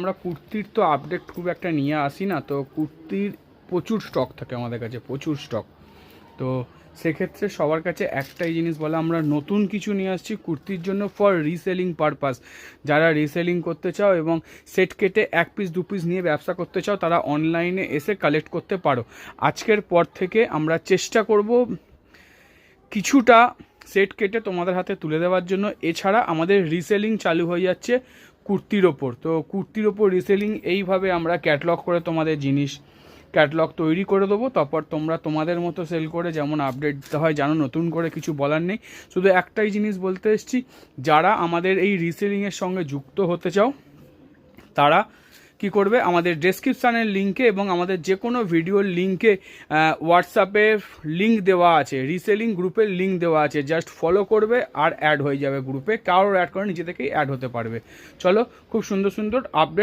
আমরা কুর্তির তো আপডেট খুব একটা নিয়ে আসি না, তো কুর্তির প্রচুর স্টক থাকে আমাদের কাছে, প্রচুর স্টক। তো সেক্ষেত্রে সবার কাছে একটাই জিনিস বলে, আমরা নতুন কিছু নিয়ে আসছি কুর্তির জন্য ফর রিসেলিং পারপাস। যারা রিসেলিং করতে চাও এবং সেট কেটে 1 পিস 2 পিস নিয়ে ব্যবসা করতে চাও, তারা অনলাইনে এসে কালেক্ট করতে পারো। আজকের পর থেকে আমরা চেষ্টা করব কিছুটা সেট কেটে তোমাদের হাতে তুলে দেওয়ার জন্য। এছাড়া আমাদের রিসেলিং চালু হয়ে যাচ্ছে কুর্তির ওপর। তো কুর্তির ওপর রিসেলিং এইভাবে আমরা ক্যাটলগ করে তোমাদের জিনিস ক্যাটলগ তৈরি করে দেবো, তারপর তোমরা তোমাদের মতো সেল করে যেমন আপডেট দিতে হয় জানো, নতুন করে কিছু বলার নেই। শুধু একটাই জিনিস বলতে এসেছি, যারা আমাদের এই রিসেলিংয়ের সঙ্গে যুক্ত হতে চাও তারা কি করবে, আমাদের ডেসক্রিপশানের লিঙ্কে এবং আমাদের যে কোনো ভিডিওর লিঙ্কে হোয়াটসঅ্যাপে লিঙ্ক দেওয়া আছে, রিসেলিং গ্রুপের লিঙ্ক দেওয়া আছে, জাস্ট ফলো করবে আর অ্যাড হয়ে যাবে গ্রুপে। কারোর অ্যাড করে নিজে থেকেই অ্যাড হতে পারবে। চলো, খুব সুন্দর সুন্দর আপডেট